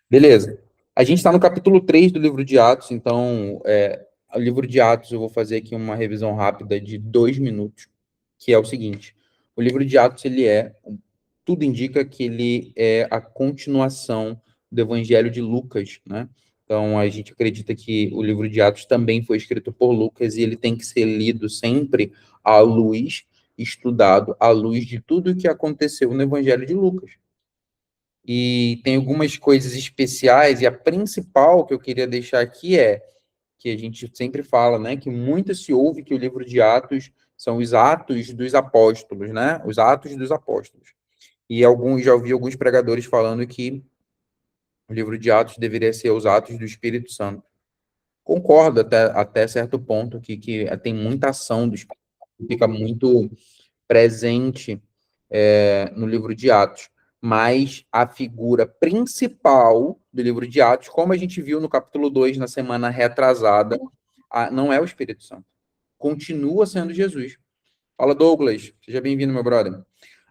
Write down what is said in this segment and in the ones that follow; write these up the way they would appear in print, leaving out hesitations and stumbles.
Beleza. A gente está no capítulo 3 do livro de Atos, então, o livro de Atos, eu vou fazer aqui uma revisão rápida de 2 minutos, que é o seguinte: o livro de Atos, tudo indica que ele é a continuação do Evangelho de Lucas, né? Então, a gente acredita que o livro de Atos também foi escrito por Lucas e ele tem que ser lido sempre à luz, estudado à luz de tudo o que aconteceu no Evangelho de Lucas. E tem algumas coisas especiais, e a principal que eu queria deixar aqui é que a gente sempre fala, né, que muito se ouve que o livro de Atos são os Atos dos Apóstolos, né? Os Atos dos Apóstolos. E já ouvi alguns pregadores falando que o livro de Atos deveria ser os Atos do Espírito Santo. Concordo até certo ponto que tem muita ação do Espírito Santo, fica muito presente no livro de Atos. Mas a figura principal do livro de Atos, como a gente viu no capítulo 2 na semana retrasada, não é o Espírito Santo. Continua sendo Jesus. Fala, Douglas. Seja bem-vindo, meu brother.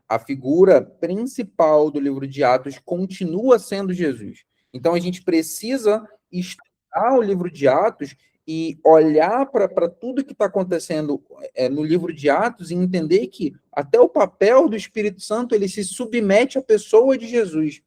A figura principal do livro de Atos continua sendo Jesus. Então a gente precisa estudar o livro de Atos e olhar para tudo que está acontecendo no livro de Atos e entender que até o papel do Espírito Santo ele se submete à pessoa de Jesus.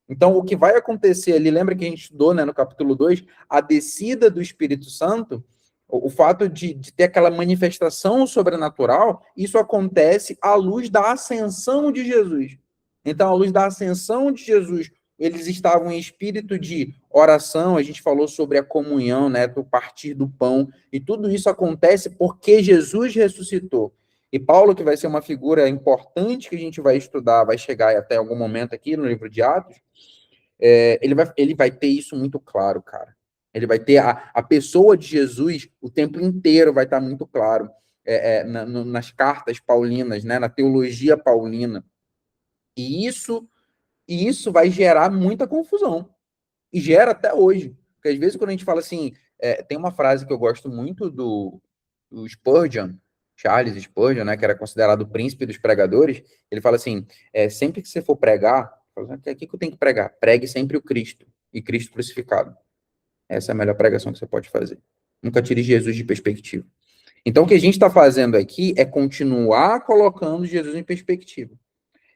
Então, o que vai acontecer ali, lembra que a gente estudou, né, no capítulo 2, a descida do Espírito Santo, o fato de ter aquela manifestação sobrenatural, isso acontece à luz da ascensão de Jesus. Então, à luz da ascensão de Jesus, eles estavam em espírito de oração, a gente falou sobre a comunhão, né, do partir do pão, e tudo isso acontece porque Jesus ressuscitou. E Paulo, que vai ser uma figura importante que a gente vai estudar, vai chegar até algum momento aqui no livro de Atos, ele vai ter isso muito claro, cara. Ele vai ter a pessoa de Jesus o tempo inteiro vai estar muito claro nas cartas paulinas, né, na teologia paulina. E isso vai gerar muita confusão. E gera até hoje. Porque às vezes quando a gente fala assim, tem uma frase que eu gosto muito do Spurgeon, Charles Spurgeon, né, que era considerado o príncipe dos pregadores, ele fala assim, sempre que você for pregar, o que eu tenho que pregar? Pregue sempre o Cristo, e Cristo crucificado. Essa é a melhor pregação que você pode fazer. Nunca tire Jesus de perspectiva. Então, o que a gente está fazendo aqui é continuar colocando Jesus em perspectiva.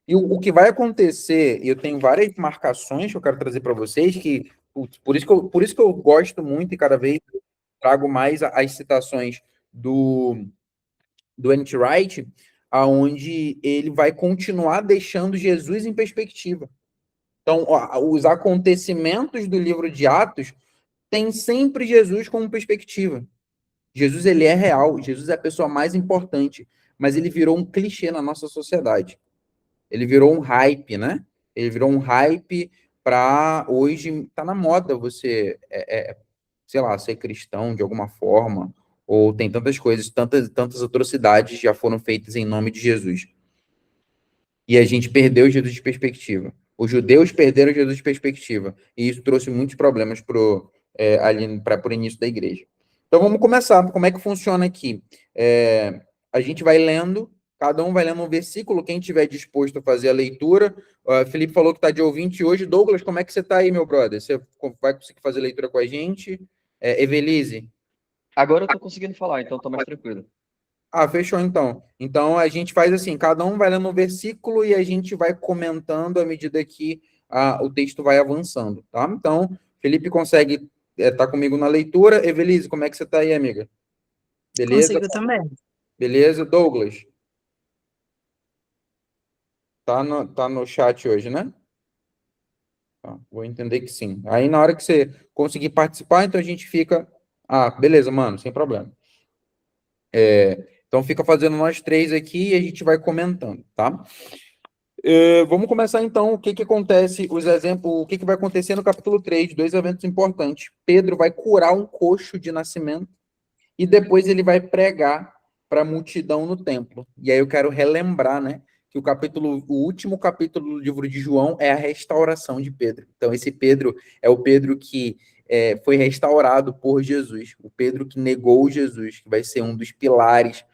E o que vai acontecer, e eu tenho várias marcações que eu quero trazer para vocês, que por isso que eu gosto muito e cada vez trago mais as citações do N.T. Wright, aonde ele vai continuar deixando Jesus em perspectiva. Então, os acontecimentos do livro de Atos têm sempre Jesus como perspectiva. Jesus, ele é real, Jesus é a pessoa mais importante, mas ele virou um clichê na nossa sociedade. Ele virou um hype, né? Ele virou um hype para hoje tá na moda você, sei lá, ser cristão de alguma forma, ou tem tantas coisas, tantas atrocidades já foram feitas em nome de Jesus. E a gente perdeu Jesus de perspectiva. Os judeus perderam Jesus de perspectiva. E isso trouxe muitos problemas ali para o início da igreja. Então vamos começar. Como é que funciona aqui? A gente vai lendo, cada um vai lendo um versículo, quem tiver disposto a fazer a leitura. Felipe falou que está de ouvinte hoje. Douglas, como é que você está aí, meu brother? Você vai conseguir fazer leitura com a gente? Evelise? Agora eu tô conseguindo falar, então tô mais tranquilo. Fechou então. Então a gente faz assim, cada um vai lendo um versículo e a gente vai comentando à medida que o texto vai avançando, tá? Então, Felipe consegue estar comigo na leitura. Evelise, como é que você está aí, amiga? Beleza? Consigo também. Beleza? Douglas, tá no chat hoje, né? Tá, vou entender que sim. Aí na hora que você conseguir participar, então a gente fica. Beleza, mano, sem problema. Então fica fazendo nós três aqui e a gente vai comentando, tá? Vamos começar então. O que que acontece, os exemplos, o que que vai acontecer no capítulo 3? Dois eventos importantes. Pedro vai curar um coxo de nascimento e depois ele vai pregar para a multidão no templo. E aí eu quero relembrar, né, que o último capítulo do livro de João é a restauração de Pedro. Então esse Pedro é o Pedro que foi restaurado por Jesus, o Pedro que negou Jesus, que vai ser um dos pilares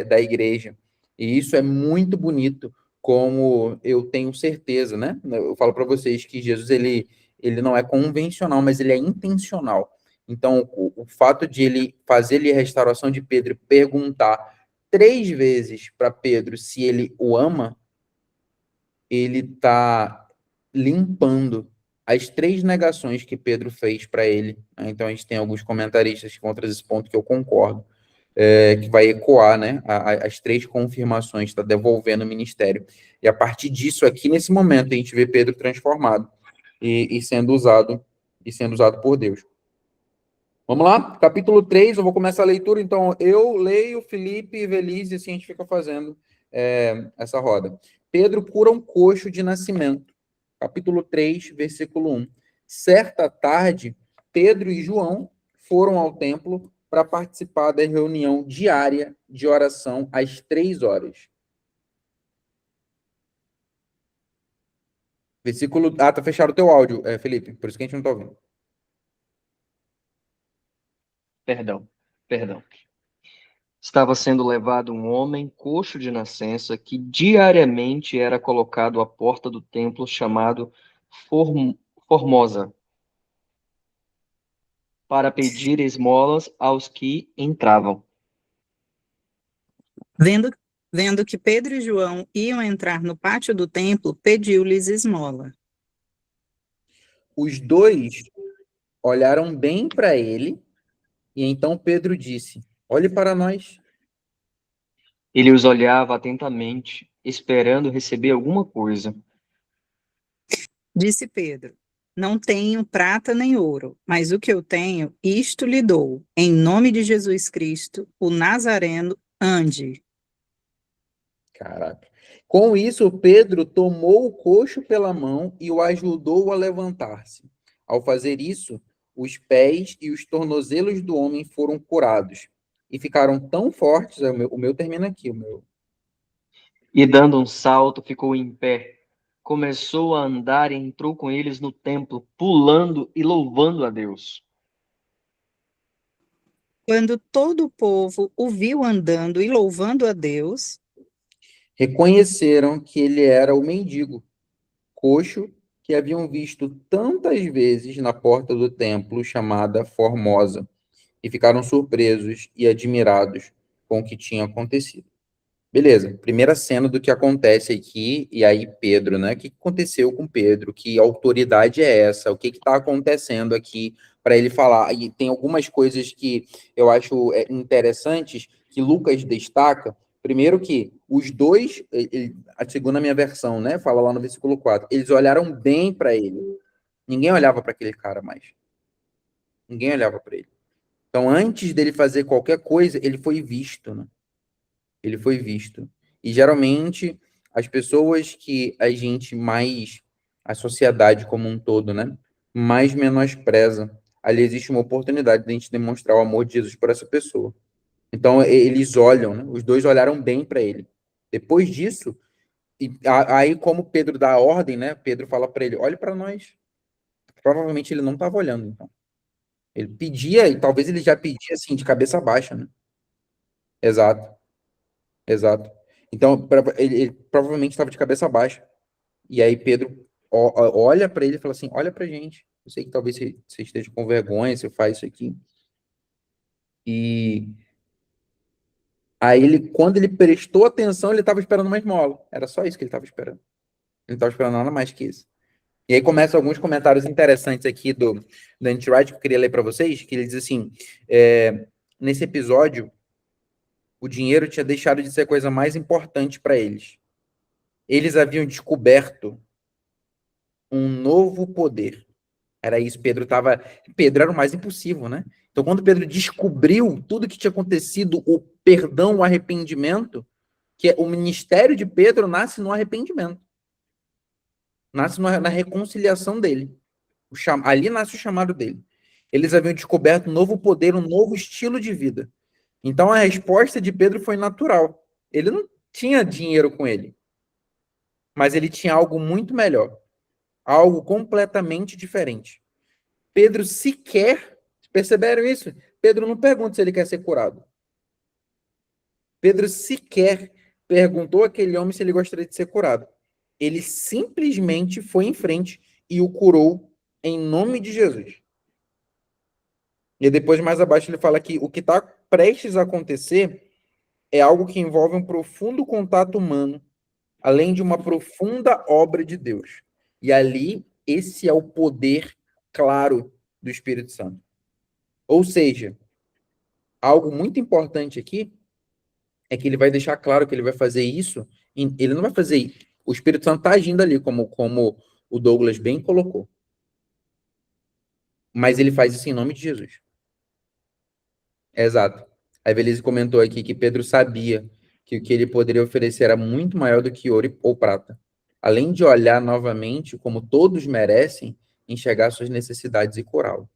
da igreja. E isso é muito bonito, como eu tenho certeza, né? Eu falo para vocês que Jesus, ele não é convencional, mas ele é intencional. Então, o fato de ele fazer ali a restauração de Pedro e perguntar 3 vezes para Pedro se ele o ama, ele está limpando as 3 negações que Pedro fez para ele, né? Então, a gente tem alguns comentaristas que vão trazer esse ponto que eu concordo, que vai ecoar, né, as 3 confirmações, está devolvendo o ministério. E a partir disso, aqui nesse momento, a gente vê Pedro transformado e sendo usado por Deus. Vamos lá? Capítulo 3, eu vou começar a leitura, então eu leio, Felipe e Velize, e assim a gente fica fazendo essa roda. Pedro cura um coxo de nascimento. Capítulo 3, versículo 1. Certa tarde, Pedro e João foram ao templo para participar da reunião diária de oração às 3 horas. Versículo... Ah, tá fechado o teu áudio, Felipe, por isso que a gente não tá ouvindo. Perdão, perdão. Estava sendo levado um homem coxo de nascença que diariamente era colocado à porta do templo chamado Formosa para pedir esmolas aos que entravam. Vendo que Pedro e João iam entrar no pátio do templo, pediu-lhes esmola. Os dois olharam bem para ele, e então Pedro disse: Olhe para nós. Ele os olhava atentamente, esperando receber alguma coisa. Disse Pedro: Não tenho prata nem ouro, mas o que eu tenho, isto lhe dou. Em nome de Jesus Cristo, o Nazareno, ande. Caraca. Com isso, Pedro tomou o coxo pela mão e o ajudou a levantar-se. Ao fazer isso, os pés e os tornozelos do homem foram curados e ficaram tão fortes. O meu termina aqui, o meu. E dando um salto, ficou em pé. Começou a andar e entrou com eles no templo, pulando e louvando a Deus. Quando todo o povo o viu andando e louvando a Deus, Reconheceram que ele era o mendigo, coxo, que haviam visto tantas vezes na porta do templo chamada Formosa, e ficaram surpresos e admirados com o que tinha acontecido. Beleza, primeira cena do que acontece aqui, e aí Pedro, né? O que aconteceu com Pedro? Que autoridade é essa? O que está acontecendo aqui para ele falar? E tem algumas coisas que eu acho interessantes que Lucas destaca. Primeiro que os dois, segundo a minha versão, né? Fala lá no versículo 4, eles olharam bem para ele. Ninguém olhava para aquele cara mais. Ninguém olhava para ele. Então, antes dele fazer qualquer coisa, ele foi visto, né? Ele foi visto. E geralmente as pessoas que a gente mais, a sociedade como um todo, né, mais menospreza, ali existe uma oportunidade de a gente demonstrar o amor de Jesus por essa pessoa. Então eles olham, né, os dois olharam bem para ele. Depois disso, aí como Pedro dá a ordem, né, Pedro fala para ele, olhe para nós. Provavelmente ele não estava olhando, então. Ele pedia, e talvez ele já pedia assim, de cabeça baixa, né? Exato. Exato. Então, ele provavelmente estava de cabeça baixa. E aí Pedro olha para ele e fala assim: Olha para gente. Eu sei que talvez você esteja com vergonha, você faz isso aqui. E aí ele, quando ele prestou atenção, ele estava esperando uma esmola. Era só isso que ele estava esperando. Ele não estava esperando nada mais que isso. E aí começam alguns comentários interessantes aqui do Anti-Wright que eu queria ler para vocês, que ele diz assim: nesse episódio, o dinheiro tinha deixado de ser a coisa mais importante para eles. Eles haviam descoberto um novo poder. Era isso, Pedro era o mais impulsivo, né? Então, quando Pedro descobriu tudo que tinha acontecido, o perdão, o arrependimento, o ministério de Pedro nasce no arrependimento. Nasce na reconciliação dele. Ali nasce o chamado dele. Eles haviam descoberto um novo poder, um novo estilo de vida. Então, a resposta de Pedro foi natural. Ele não tinha dinheiro com ele, mas ele tinha algo muito melhor, algo completamente diferente. Pedro sequer, perceberam isso? Pedro não pergunta se ele quer ser curado. Pedro sequer perguntou àquele homem se ele gostaria de ser curado. Ele simplesmente foi em frente e o curou em nome de Jesus. E depois, mais abaixo, ele fala que o que está prestes a acontecer é algo que envolve um profundo contato humano, além de uma profunda obra de Deus. E ali, esse é o poder claro do Espírito Santo. Ou seja, algo muito importante aqui é que ele vai deixar claro que ele vai fazer isso, ele não vai fazer, o Espírito Santo está agindo ali, como o Douglas bem colocou. Mas ele faz isso em nome de Jesus. Exato. A Evelise comentou aqui que Pedro sabia que o que ele poderia oferecer era muito maior do que ouro ou prata. Além de olhar novamente como todos merecem, enxergar suas necessidades e curá-lo.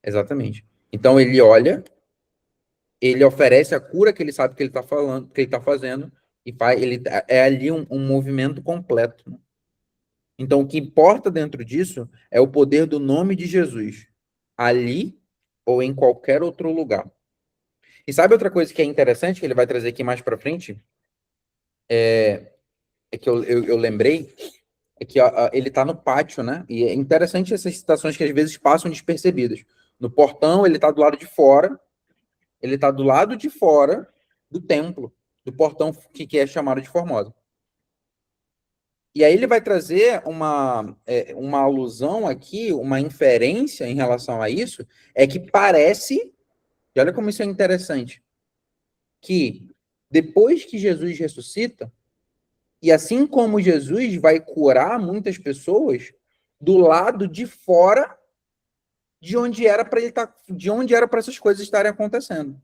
Exatamente. Então ele olha, ele oferece a cura que ele sabe que ele está falando, que ele está fazendo, e faz, ele é ali um movimento completo. Né? Então o que importa dentro disso é o poder do nome de Jesus, ali ou em qualquer outro lugar. E sabe outra coisa que é interessante, que ele vai trazer aqui mais para frente? É que eu lembrei, é que ele está no pátio, né? E é interessante essas citações que às vezes passam despercebidas. No portão, ele está do lado de fora, ele está do lado de fora do templo, do portão que é chamado de Formosa. E aí ele vai trazer uma alusão aqui, uma inferência em relação a isso, é que parece, e olha como isso é interessante, que depois que Jesus ressuscita, e assim como Jesus vai curar muitas pessoas, do lado de fora de onde era para ele estar, de onde era para essas coisas estarem acontecendo.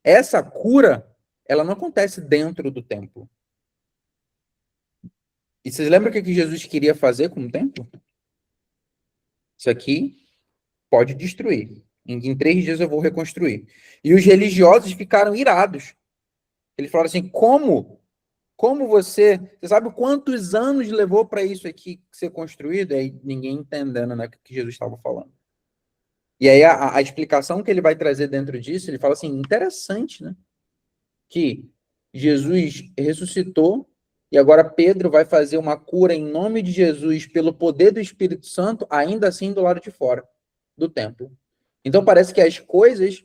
Essa cura, ela não acontece dentro do templo. E vocês lembram o que Jesus queria fazer com o templo? Isso aqui pode destruir. Em 3 dias eu vou reconstruir. E os religiosos ficaram irados. Eles falaram assim: como você sabe quantos anos levou para isso aqui ser construído? Aí ninguém entendendo, né, o que Jesus estava falando. E aí a explicação que ele vai trazer dentro disso, ele fala assim, interessante, né? Que Jesus ressuscitou e agora Pedro vai fazer uma cura em nome de Jesus pelo poder do Espírito Santo, ainda assim do lado de fora do templo. Então parece que as coisas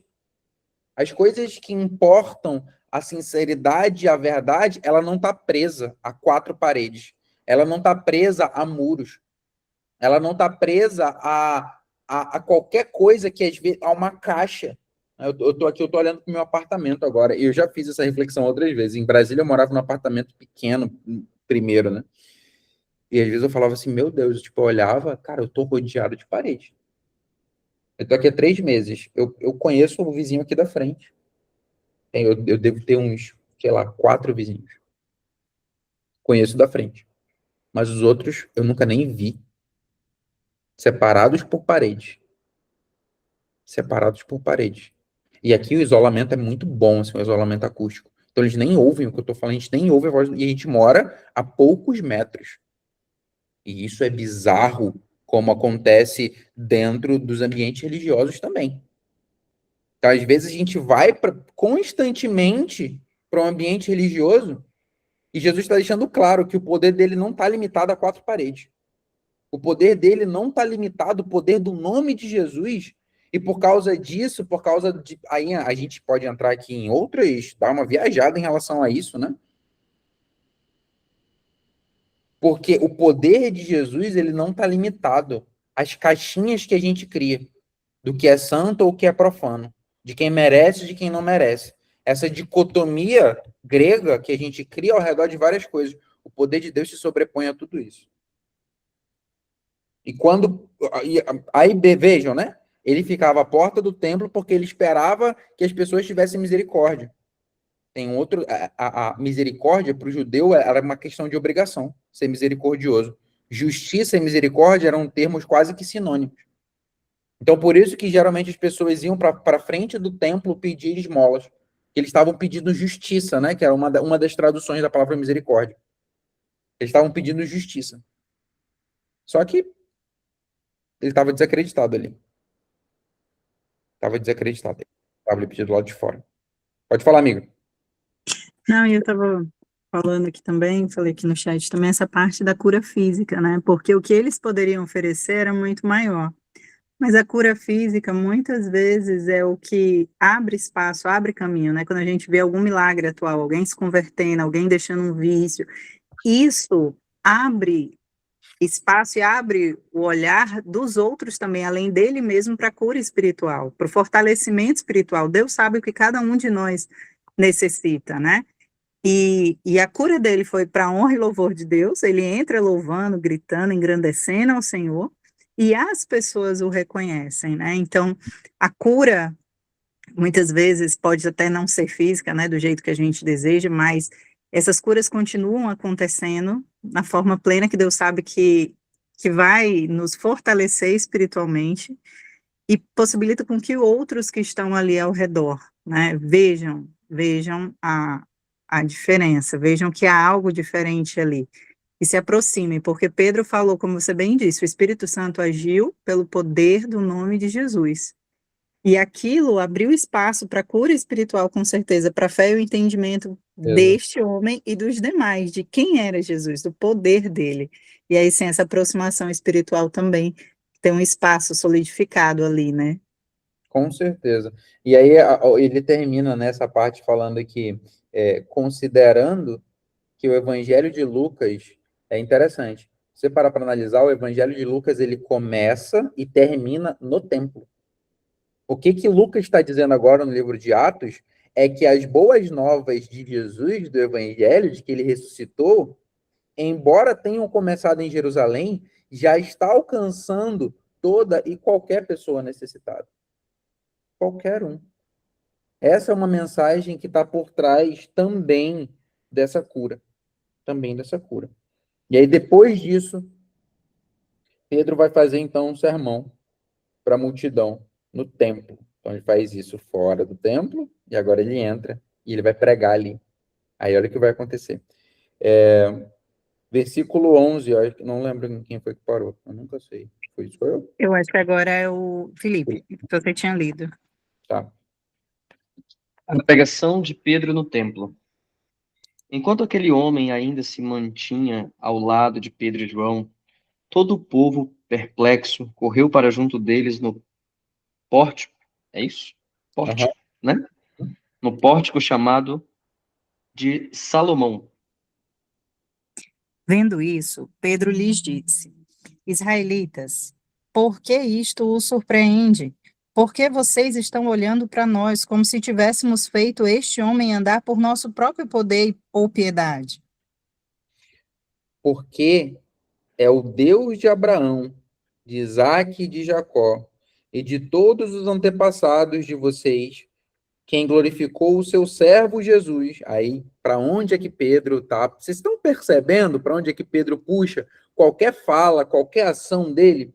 que importam, a sinceridade e a verdade, ela não está presa a 4 paredes. Ela não está presa a muros. Ela não está presa a qualquer coisa que às vezes a uma caixa. Eu tô aqui, eu tô olhando para o meu apartamento agora. E eu já fiz essa reflexão outras vezes. Em Brasília eu morava num apartamento pequeno primeiro, né? E às vezes eu falava assim, meu Deus, tipo, eu olhava, cara, eu tô rodeado de parede. Eu tô aqui há 3 meses. Eu conheço o vizinho aqui da frente. Eu devo ter uns, sei lá, 4 vizinhos. Conheço da frente. Mas os outros eu nunca nem vi. Separados por parede. Separados por parede. E aqui o isolamento é muito bom, assim, o isolamento acústico. Então eles nem ouvem o que eu tô falando, a gente nem ouve a voz, e a gente mora a poucos metros. E isso é bizarro, como acontece dentro dos ambientes religiosos também. Então, às vezes a gente vai constantemente para um ambiente religioso e Jesus está deixando claro que o poder dele não está limitado a 4 paredes. O poder dele não está limitado, o poder do nome de Jesus. E por causa disso, por causa de. Aí a gente pode entrar aqui em outras, dar uma viajada em relação a isso, né? Porque o poder de Jesus, ele não está limitado às caixinhas que a gente cria, do que é santo ou o que é profano, de quem merece e de quem não merece. Essa dicotomia grega que a gente cria ao redor de várias coisas. O poder de Deus se sobrepõe a tudo isso. E quando. Aí vejam, né? Ele ficava à porta do templo porque ele esperava que as pessoas tivessem misericórdia. Tem outro. A misericórdia para o judeu era uma questão de obrigação, ser misericordioso. Justiça e misericórdia eram termos quase que sinônimos. Então, por isso que geralmente as pessoas iam para frente do templo pedir esmolas. Eles estavam pedindo justiça, né? Que era uma das traduções da palavra misericórdia. Eles estavam pedindo justiça. Só que ele estava desacreditado ali. Estava desacreditado. Estava ali pedido do lado de fora. Pode falar, amigo. Não, eu estava falando aqui também, falei aqui no chat também, essa parte da cura física, né? Porque o que eles poderiam oferecer era muito maior. Mas a cura física, muitas vezes, é o que abre espaço, abre caminho, né? Quando a gente vê algum milagre atual, alguém se convertendo, alguém deixando um vício, isso abre espaço e abre o olhar dos outros também, além dele mesmo, para a cura espiritual, para o fortalecimento espiritual. Deus sabe o que cada um de nós necessita, né? E a cura dele foi para a honra e louvor de Deus, ele entra louvando, gritando, engrandecendo ao Senhor, e as pessoas o reconhecem, né? Então, a cura, muitas vezes, pode até não ser física, né, do jeito que a gente deseja, mas essas curas continuam acontecendo na forma plena que Deus sabe que vai nos fortalecer espiritualmente e possibilita com que outros que estão ali ao redor, né, vejam a diferença, vejam que há algo diferente ali e se aproximem, porque Pedro falou, como você bem disse, o Espírito Santo agiu pelo poder do nome de Jesus. E aquilo abriu espaço para a cura espiritual, com certeza, para a fé e o entendimento Exato. deste homem e dos demais, de quem era Jesus, do poder dele. E aí, sim, essa aproximação espiritual também tem um espaço solidificado ali, né? Com certeza. E aí ele termina nessa parte falando que, considerando que o Evangelho de Lucas é interessante. Você parar para analisar, o Evangelho de Lucas ele começa e termina no templo. O que Lucas está dizendo agora no livro de Atos é que as boas novas de Jesus, do Evangelho, de que ele ressuscitou, embora tenham começado em Jerusalém, já está alcançando toda e qualquer pessoa necessitada. Qualquer um. Essa é uma mensagem que está por trás também dessa cura. Também dessa cura. E aí, depois disso, Pedro vai fazer então um sermão para a multidão no templo. Então, ele faz isso fora do templo e agora ele entra e ele vai pregar ali. Aí, olha o que vai acontecer. Versículo 11, eu não lembro quem foi que parou. Eu nunca sei. Foi isso? Foi eu? Eu acho que agora é o Felipe, que você tinha lido. Tá. A pregação de Pedro no templo. Enquanto aquele homem ainda se mantinha ao lado de Pedro e João, todo o povo, perplexo, correu para junto deles no pórtico. É isso? Aham. Pórtico, né? No pórtico chamado de Salomão. Vendo isso, Pedro lhes disse: Israelitas, por que isto os surpreende? Por que vocês estão olhando para nós como se tivéssemos feito este homem andar por nosso próprio poder ou piedade? Porque é o Deus de Abraão, de Isaac e de Jacó, e de todos os antepassados de vocês, quem glorificou o seu servo Jesus. Aí, para onde é que Pedro tá? Vocês estão percebendo para onde é que Pedro puxa? Qualquer fala, qualquer ação dele,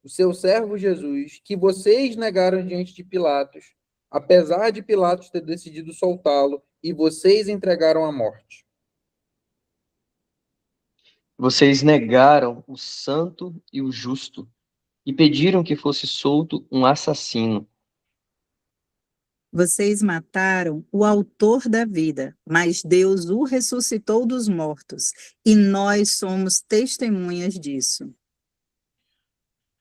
o seu servo Jesus, que vocês negaram diante de Pilatos, apesar de Pilatos ter decidido soltá-lo, e vocês entregaram à morte. Vocês negaram o santo e o justo e pediram que fosse solto um assassino. Vocês mataram o autor da vida, mas Deus o ressuscitou dos mortos, e nós somos testemunhas disso.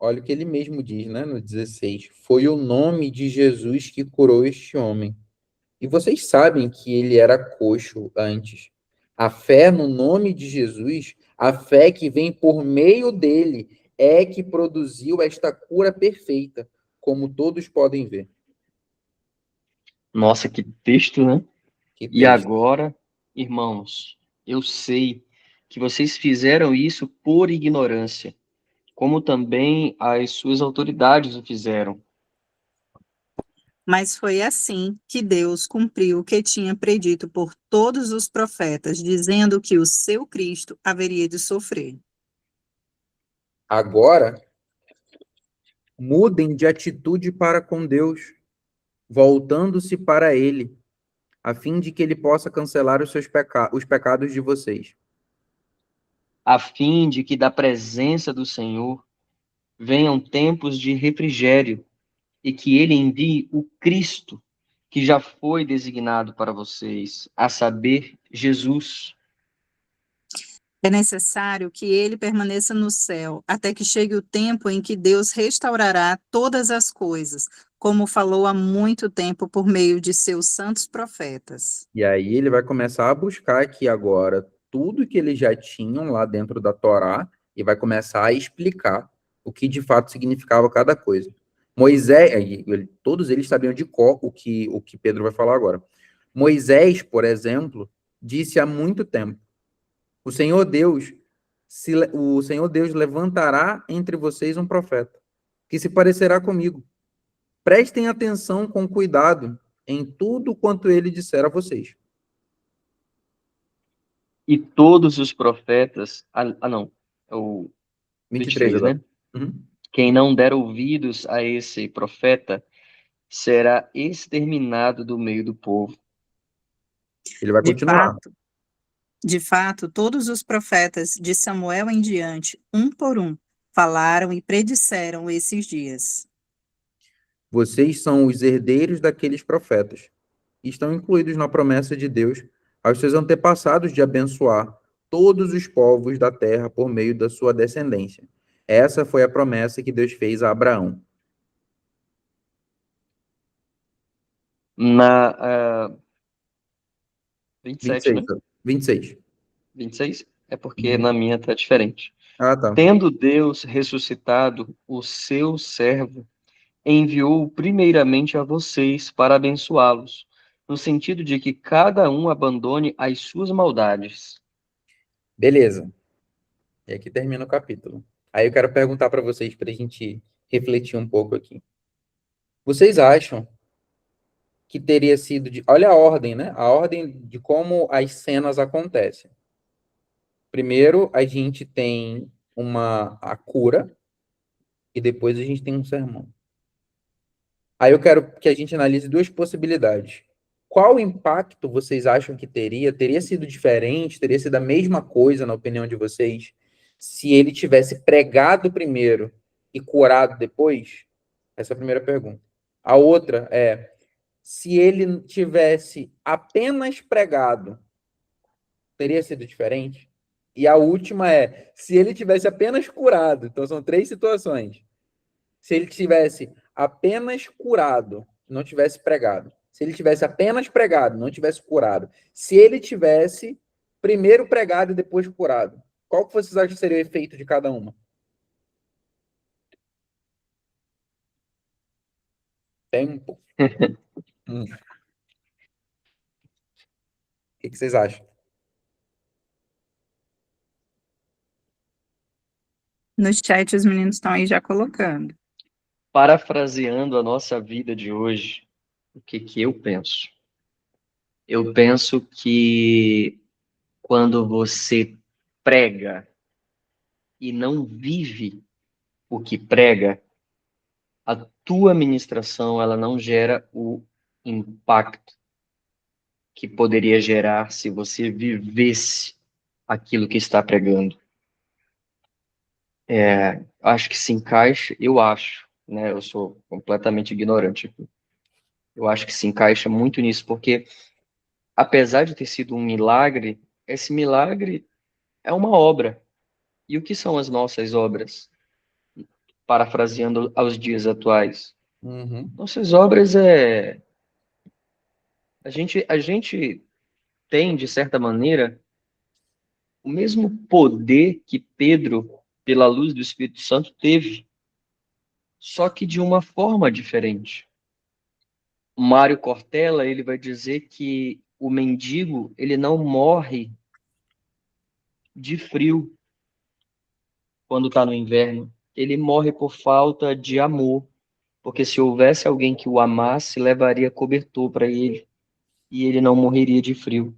Olha o que ele mesmo diz, né, no 16. Foi o nome de Jesus que curou este homem. E vocês sabem que ele era coxo antes. A fé no nome de Jesus, a fé que vem por meio dele, é que produziu esta cura perfeita, como todos podem ver. Nossa, que texto, né? Que E texto. agora, irmãos, eu sei que vocês fizeram isso por ignorância, como também as suas autoridades o fizeram. Mas foi assim que Deus cumpriu o que tinha predito por todos os profetas, dizendo que o seu Cristo haveria de sofrer. Agora, mudem de atitude para com Deus, voltando-se para ele, a fim de que ele possa cancelar os pecados de vocês. A fim de que da presença do Senhor venham tempos de refrigério e que ele envie o Cristo que já foi designado para vocês, a saber, Jesus. É necessário que ele permaneça no céu, até que chegue o tempo em que Deus restaurará todas as coisas, como falou há muito tempo por meio de seus santos profetas. E aí ele vai começar a buscar aqui agora tudo que eles já tinham lá dentro da Torá e vai começar a explicar o que de fato significava cada coisa. Moisés, todos eles sabiam de cor o que Pedro vai falar agora. Moisés, por exemplo, disse há muito tempo: o Senhor Deus, o Senhor Deus levantará entre vocês um profeta que se parecerá comigo. Prestem atenção com cuidado em tudo quanto ele disser a vocês. E todos os profetas. Não. É o 23 23, agora. né? Uhum. Quem não der ouvidos a esse profeta será exterminado do meio do povo. Ele vai De continuar. fato, de fato, todos os profetas de Samuel em diante, um por um, falaram e predisseram esses dias. Vocês são os herdeiros daqueles profetas. E estão incluídos na promessa de Deus aos seus antepassados de abençoar todos os povos da terra por meio da sua descendência. Essa foi a promessa que Deus fez a Abraão. Na 27, 26. né? 26. 26? É porque Uhum. na minha tá diferente. Ah, tá. Tendo Deus ressuscitado o seu servo, enviou primeiramente a vocês para abençoá-los, no sentido de que cada um abandone as suas maldades. Beleza. E aqui termina o capítulo. Aí eu quero perguntar para vocês, para a gente refletir um pouco aqui. Vocês acham que teria sido de. Olha a ordem, né? A ordem de como as cenas acontecem. Primeiro, a gente tem a cura, e depois a gente tem um sermão. Aí eu quero que a gente analise duas possibilidades. Qual impacto vocês acham que teria? Teria sido diferente? Teria sido a mesma coisa, na opinião de vocês, se ele tivesse pregado primeiro e curado depois? Essa é a primeira pergunta. A outra é, se ele tivesse apenas pregado, teria sido diferente? E a última é, se ele tivesse apenas curado. Então são três situações. Se ele tivesse apenas curado, não tivesse pregado. Se ele tivesse apenas pregado, não tivesse curado. Se ele tivesse primeiro pregado e depois curado. Qual que vocês acham que seria o efeito de cada uma? Tempo. O que vocês acham? No chat, os meninos estão aí já colocando. Parafraseando a nossa vida de hoje, o que eu penso? Eu penso que quando você prega e não vive o que prega, a tua ministração ela não gera o impacto que poderia gerar se você vivesse aquilo que está pregando. Acho que se encaixa, eu acho, né? Eu sou completamente ignorante aqui. Eu acho que se encaixa muito nisso, porque apesar de ter sido um milagre, esse milagre é uma obra. E o que são as nossas obras? Parafraseando aos dias atuais. Uhum. Nossas obras é a gente tem, de certa maneira, o mesmo poder que Pedro, pela luz do Espírito Santo, teve, só que de uma forma diferente. O Mário Cortella, ele vai dizer que o mendigo, ele não morre de frio quando está no inverno. Ele morre por falta de amor, porque se houvesse alguém que o amasse, levaria cobertor para ele, e ele não morreria de frio.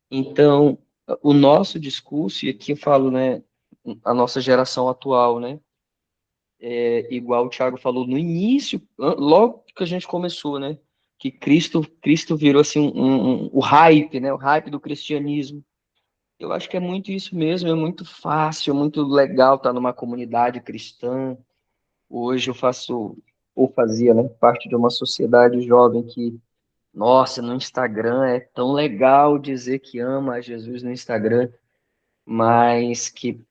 Então, o nosso discurso, e aqui eu falo, né, a nossa geração atual, né, igual o Thiago falou no início, logo que a gente começou, né, que Cristo virou assim o hype, né, o hype do cristianismo. Eu acho que é muito isso mesmo, é muito fácil, é muito legal estar numa comunidade cristã. Hoje eu faço, ou fazia, né, parte de uma sociedade jovem que Nossa, no Instagram é tão legal dizer que ama a Jesus no Instagram, mas que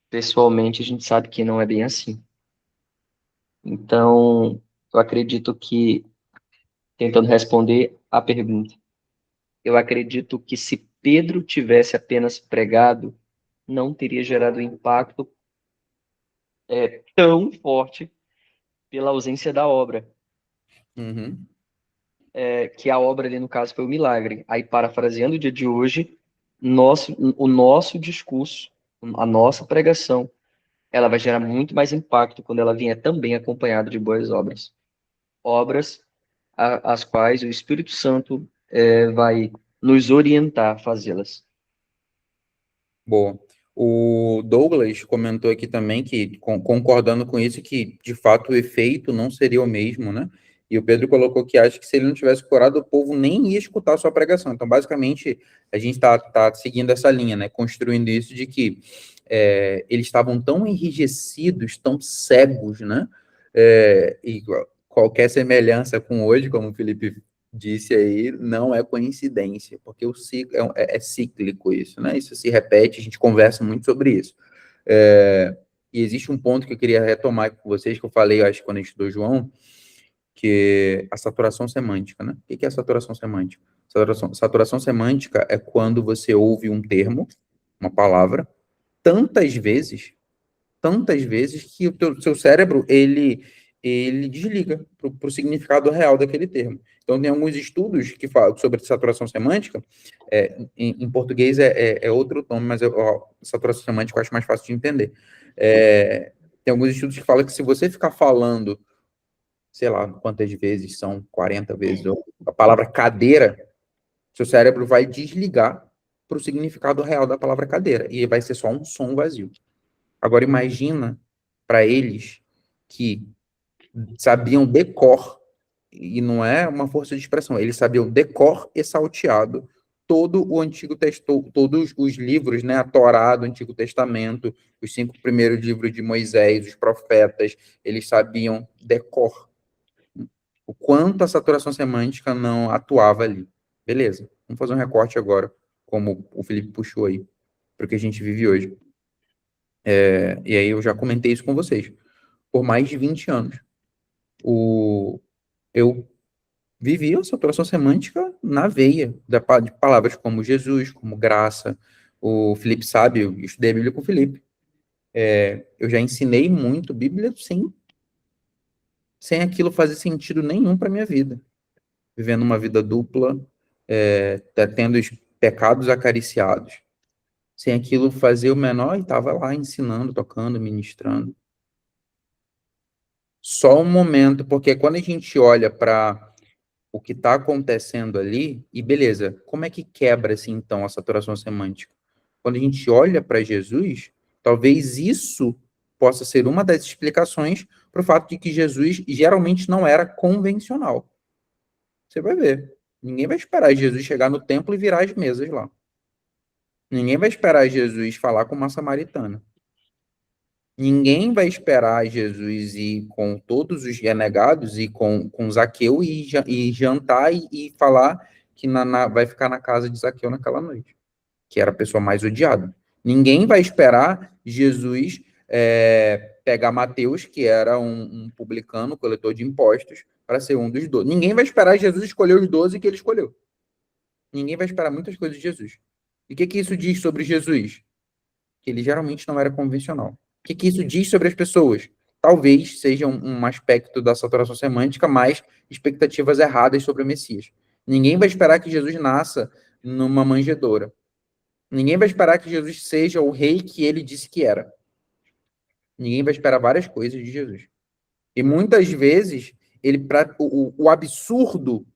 pessoalmente a gente sabe que não é bem assim. Então, eu acredito que, tentando responder a pergunta, eu acredito que se Pedro tivesse apenas pregado, não teria gerado um impacto tão forte pela ausência da obra. Uhum. Que a obra ali, no caso, foi o milagre. Aí, parafraseando o dia de hoje, o nosso discurso, a nossa pregação, ela vai gerar muito mais impacto quando ela vier também acompanhada de boas obras. Obras as quais o Espírito Santo vai nos orientar a fazê-las. Boa. O Douglas comentou aqui também que, concordando com isso, que de fato o efeito não seria o mesmo, né? E o Pedro colocou que acha que se ele não tivesse curado, o povo nem ia escutar a sua pregação. Então, basicamente, a gente está seguindo essa linha, né? Construindo isso de que eles estavam tão enrijecidos, tão cegos, né? E qualquer semelhança com hoje, como o Felipe disse aí, não é coincidência, porque o ciclo é cíclico isso, né? Isso se repete, a gente conversa muito sobre isso. E existe um ponto que eu queria retomar com vocês, que eu falei, acho, quando a gente estudou João, que é a saturação semântica, né? O que é a saturação semântica? Saturação semântica é quando você ouve um termo, uma palavra, tantas vezes, que o seu cérebro, ele desliga para o significado real daquele termo. Então, tem alguns estudos que falam sobre saturação semântica, em português é outro nome, mas saturação semântica eu acho mais fácil de entender. Tem alguns estudos que falam que se você ficar falando, sei lá, quantas vezes, são 40 vezes, a palavra cadeira, seu cérebro vai desligar para o significado real da palavra cadeira, e vai ser só um som vazio. Agora, imagina para eles que sabiam decor, e não é uma força de expressão, eles sabiam decor e salteado todo o Antigo Testamento, todos os livros, né, a Torá do Antigo Testamento, os 5 primeiros livros de Moisés, os profetas, eles sabiam decor. O quanto a saturação semântica não atuava ali. Beleza, vamos fazer um recorte agora, como o Felipe puxou aí, para o que a gente vive hoje. E aí eu já comentei isso com vocês. Por mais de 20 anos, eu vivi a saturação semântica na veia de palavras como Jesus, como graça. O Felipe sabe, eu estudei a Bíblia com o Felipe. Eu já ensinei muito Bíblia sem aquilo fazer sentido nenhum para minha vida. Vivendo uma vida dupla, tendo os pecados acariciados. Sem aquilo fazer o menor, e estava lá ensinando, tocando, ministrando. Só um momento, porque quando a gente olha para o que está acontecendo ali, e beleza, como é que quebra-se então a saturação semântica? Quando a gente olha para Jesus, talvez isso possa ser uma das explicações para o fato de que Jesus geralmente não era convencional. Você vai ver. Ninguém vai esperar Jesus chegar no templo e virar as mesas lá. Ninguém vai esperar Jesus falar com uma samaritana. Ninguém vai esperar Jesus ir com todos os renegados e com Zaqueu e jantar e falar que vai ficar na casa de Zaqueu naquela noite, que era a pessoa mais odiada. Ninguém vai esperar Jesus pegar Mateus, que era um publicano, coletor de impostos, para ser um dos 12. Ninguém vai esperar Jesus escolher os 12 que ele escolheu. Ninguém vai esperar muitas coisas de Jesus. E o que isso diz sobre Jesus? Que ele geralmente não era convencional. O que isso diz sobre as pessoas? Talvez seja um aspecto da saturação semântica, mais expectativas erradas sobre o Messias. Ninguém vai esperar que Jesus nasça numa manjedoura. Ninguém vai esperar que Jesus seja o rei que ele disse que era. Ninguém vai esperar várias coisas de Jesus. E muitas vezes, o absurdo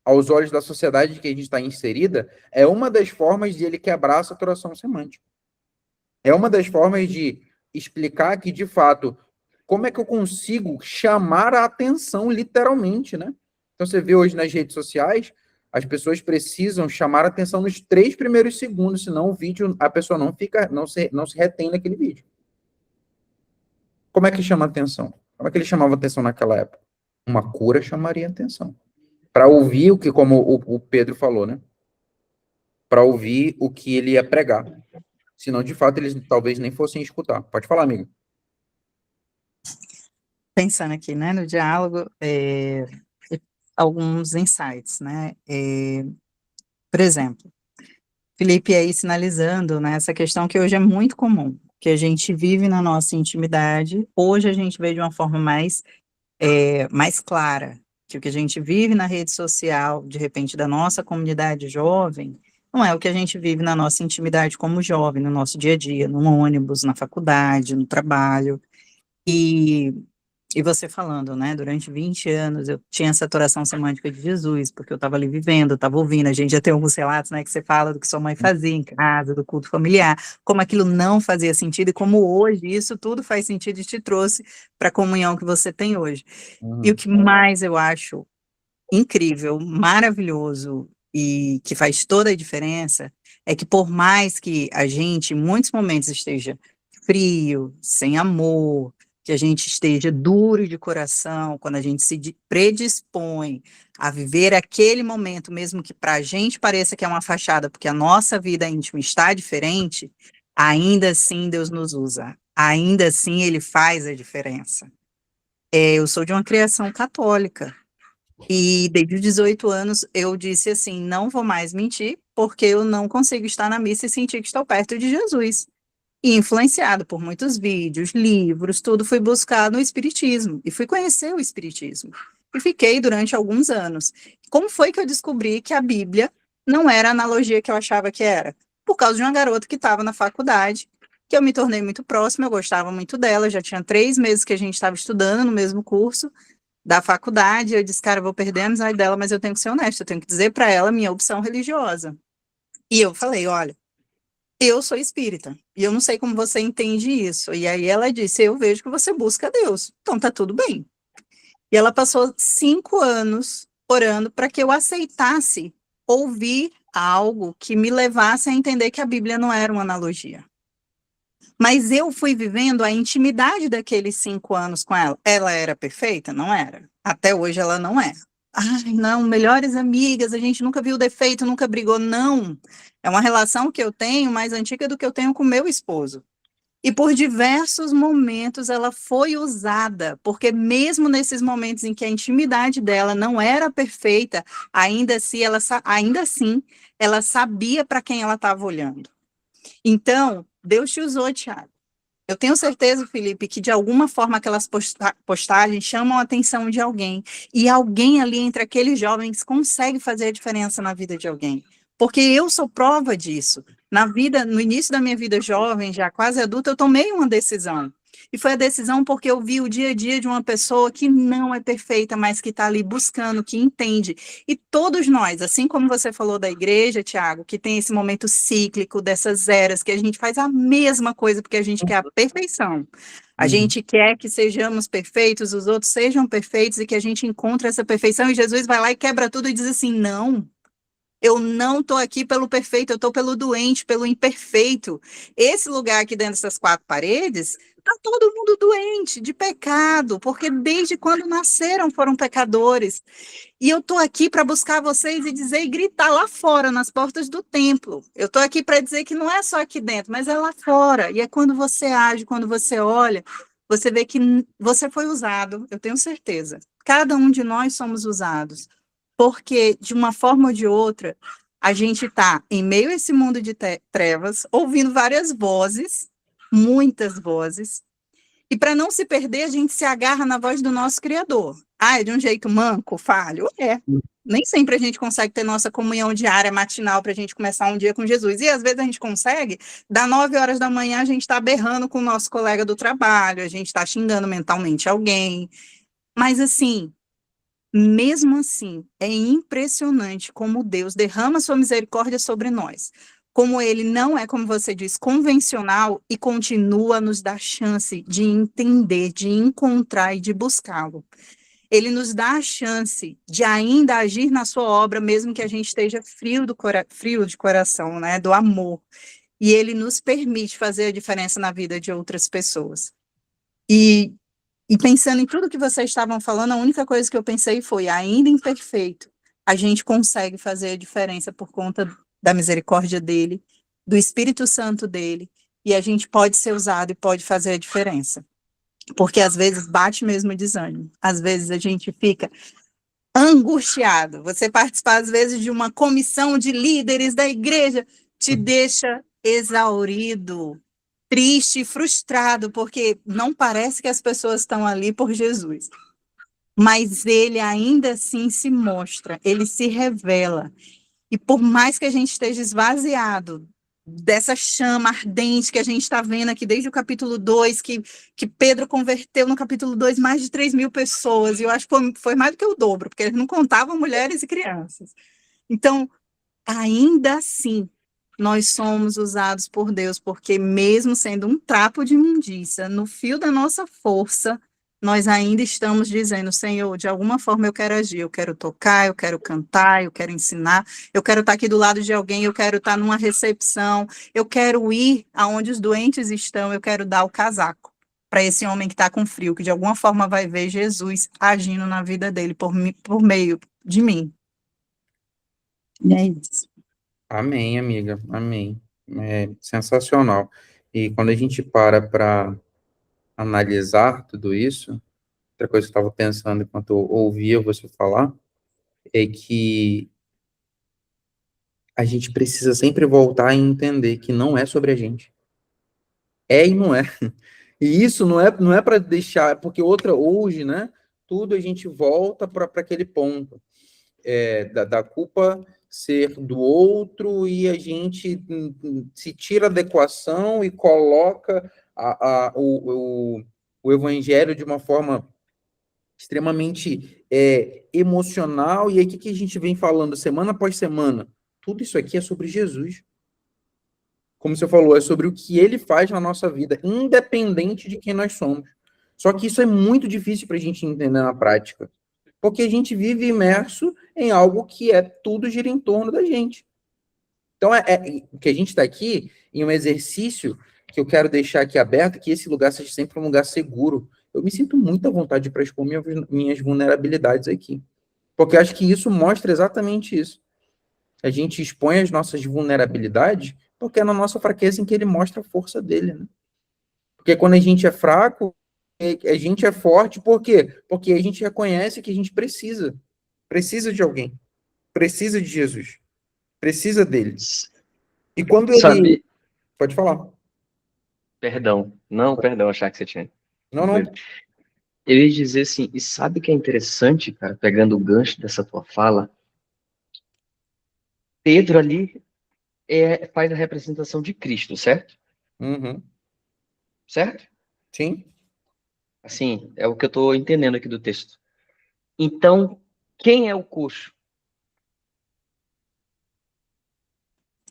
aos olhos da sociedade que a gente está inserida é uma das formas de ele quebrar a saturação semântica. É uma das formas de explicar que, de fato, como é que eu consigo chamar a atenção, literalmente, né? Então, você vê hoje nas redes sociais, as pessoas precisam chamar a atenção nos 3 primeiros segundos, senão o vídeo, a pessoa não se retém naquele vídeo. Como é que chama a atenção? Como é que ele chamava a atenção naquela época? Uma cura chamaria a atenção. para ouvir o que, como o Pedro falou, né? Para ouvir o que ele ia pregar. Senão, de fato, eles talvez nem fossem escutar. Pode falar, amigo. Pensando aqui, né, no diálogo, alguns insights, né? Por exemplo, Felipe aí sinalizando, né, essa questão que hoje é muito comum, que a gente vive na nossa intimidade, hoje a gente vê de uma forma mais clara, que o que a gente vive na rede social, de repente, da nossa comunidade jovem, não é o que a gente vive na nossa intimidade como jovem, no nosso dia a dia, no ônibus, na faculdade, no trabalho. E você falando, né, durante 20 anos eu tinha essa adoração semântica de Jesus, porque eu estava ali vivendo, eu estava ouvindo, a gente já tem alguns relatos, né, que você fala do que sua mãe fazia em casa, do culto familiar, como aquilo não fazia sentido e como hoje isso tudo faz sentido e te trouxe para a comunhão que você tem hoje. E o que mais eu acho incrível, maravilhoso e que faz toda a diferença é que por mais que a gente em muitos momentos esteja frio, sem amor, que a gente esteja duro de coração, quando a gente se predispõe a viver aquele momento, mesmo que para a gente pareça que é uma fachada, porque a nossa vida íntima está diferente, ainda assim Deus nos usa, ainda assim Ele faz a diferença. Eu sou de uma criação católica, e desde os 18 anos eu disse assim, não vou mais mentir, porque eu não consigo estar na missa e sentir que estou perto de Jesus. E influenciado por muitos vídeos, livros, tudo, fui buscar no Espiritismo, e fui conhecer o Espiritismo. E fiquei durante alguns anos. Como foi que eu descobri que a Bíblia não era a analogia que eu achava que era? Por causa de uma garota que estava na faculdade, que eu me tornei muito próxima, eu gostava muito dela, já tinha 3 meses que a gente estava estudando no mesmo curso, da faculdade, eu disse, cara, eu vou perder a amizade dela, mas eu tenho que ser honesta, eu tenho que dizer para ela a minha opção religiosa. E eu falei, olha, eu sou espírita, e eu não sei como você entende isso. E aí ela disse, eu vejo que você busca Deus, então tá tudo bem. E ela passou 5 anos orando para que eu aceitasse ouvir algo que me levasse a entender que a Bíblia não era uma analogia. Mas eu fui vivendo a intimidade daqueles 5 anos com ela. Ela era perfeita? Não era. Até hoje ela não é. Ai, não, melhores amigas, a gente nunca viu defeito, nunca brigou. Não. É uma relação que eu tenho mais antiga do que eu tenho com meu esposo. E por diversos momentos ela foi usada, porque mesmo nesses momentos em que a intimidade dela não era perfeita, ainda assim ela sabia para quem ela estava olhando. Então, Deus te usou, Tiago. Eu tenho certeza, Felipe, que de alguma forma aquelas postagens chamam a atenção de alguém. E alguém ali entre aqueles jovens consegue fazer a diferença na vida de alguém. Porque eu sou prova disso. No início da minha vida jovem, já quase adulta, eu tomei uma decisão. E foi a decisão porque eu vi o dia a dia de uma pessoa que não é perfeita, mas que está ali buscando, que entende. E todos nós, assim como você falou da igreja, Tiago, que tem esse momento cíclico dessas eras, que a gente faz a mesma coisa porque a gente quer a perfeição. A gente quer que sejamos perfeitos, os outros sejam perfeitos e que a gente encontre essa perfeição. E Jesus vai lá e quebra tudo e diz assim, não. Eu não estou aqui pelo perfeito, eu estou pelo doente, pelo imperfeito. Esse lugar aqui dentro dessas 4 paredes, está todo mundo doente, de pecado, porque desde quando nasceram foram pecadores. E eu estou aqui para buscar vocês e dizer e gritar lá fora, nas portas do templo. Eu estou aqui para dizer que não é só aqui dentro, mas é lá fora. E é quando você age, quando você olha, você vê que você foi usado, eu tenho certeza. Cada um de nós somos usados. Porque, de uma forma ou de outra, a gente está em meio a esse mundo de trevas, ouvindo várias vozes, muitas vozes, e para não se perder, a gente se agarra na voz do nosso Criador. Ah, é de um jeito manco, falho? É. Nem sempre a gente consegue ter nossa comunhão diária, matinal, para a gente começar um dia com Jesus. E às vezes a gente consegue, das 9 horas da manhã, a gente está berrando com o nosso colega do trabalho, a gente está xingando mentalmente alguém. Mas assim, mesmo assim, é impressionante como Deus derrama sua misericórdia sobre nós. Como ele não é, como você diz, convencional e continua a nos dar chance de entender, de encontrar e de buscá-lo. Ele nos dá a chance de ainda agir na sua obra, mesmo que a gente esteja frio de coração, né, do amor. E ele nos permite fazer a diferença na vida de outras pessoas. E pensando em tudo que vocês estavam falando, a única coisa que eu pensei foi, ainda imperfeito, a gente consegue fazer a diferença por conta da misericórdia dele, do Espírito Santo dele, e a gente pode ser usado e pode fazer a diferença. Porque às vezes bate mesmo o desânimo, às vezes a gente fica angustiado. Você participar, às vezes, de uma comissão de líderes da igreja te deixa exaurido, triste, frustrado, porque não parece que as pessoas estão ali por Jesus. Mas ele ainda assim se mostra, ele se revela. E por mais que a gente esteja esvaziado dessa chama ardente que a gente está vendo aqui desde o capítulo 2, que Pedro converteu no capítulo 2 mais de 3.000 pessoas, e eu acho que foi mais do que o dobro, porque eles não contavam mulheres e crianças. Então, ainda assim, nós somos usados por Deus, porque mesmo sendo um trapo de imundícia, no fio da nossa força, nós ainda estamos dizendo, Senhor, de alguma forma eu quero agir, eu quero tocar, eu quero cantar, eu quero ensinar, eu quero estar aqui do lado de alguém, eu quero estar numa recepção, eu quero ir aonde os doentes estão, eu quero dar o casaco para esse homem que está com frio, que de alguma forma vai ver Jesus agindo na vida dele por meio de mim. E é isso. Amém, amiga, amém. É sensacional. E quando a gente para analisar tudo isso, outra coisa que eu estava pensando enquanto eu ouvia você falar, é que a gente precisa sempre voltar e entender que não é sobre a gente. É e não é. E isso não é para deixar, porque hoje, né? Tudo a gente volta para aquele ponto da culpa ser do outro e a gente se tira da equação e coloca o evangelho de uma forma extremamente emocional. E aí, o que a gente vem falando semana após semana? Tudo isso aqui é sobre Jesus. Como você falou, é sobre o que ele faz na nossa vida, independente de quem nós somos. Só que isso é muito difícil para a gente entender na prática, porque a gente vive imerso em algo que tudo gira em torno da gente. Então, que a gente está aqui em um exercício que eu quero deixar aqui aberto, que esse lugar seja sempre um lugar seguro. Eu me sinto muito à vontade para expor minhas vulnerabilidades aqui, porque acho que isso mostra exatamente isso. A gente expõe as nossas vulnerabilidades porque é na nossa fraqueza em que ele mostra a força dele, né? Porque quando a gente é fraco, a gente é forte, por quê? Porque a gente reconhece que a gente precisa de alguém, precisa de Jesus, precisa dele. E quando ele... Sabe, Pode falar. perdão, não, perdão, achar que você tinha. Não, não. Eu ia dizer assim, e sabe o que é interessante, cara, pegando o gancho dessa tua fala? Pedro ali faz a representação de Cristo, certo? Uhum. Certo? Sim. Assim, é o que eu estou entendendo aqui do texto. Então, quem é o coxo?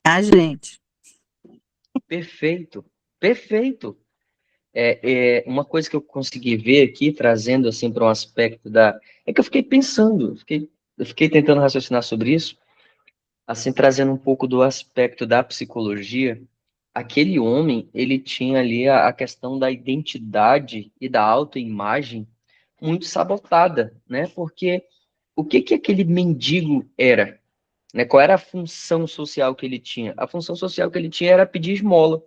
A gente. Perfeito, perfeito. Uma coisa que eu consegui ver aqui, trazendo assim para um aspecto da... É que eu fiquei pensando, eu fiquei tentando raciocinar sobre isso, assim, trazendo um pouco do aspecto da psicologia. Aquele homem, ele tinha ali a questão da identidade e da autoimagem muito sabotada, né? Porque o que que aquele mendigo era, né? Qual era a função social que ele tinha? A função social que ele tinha era pedir esmola.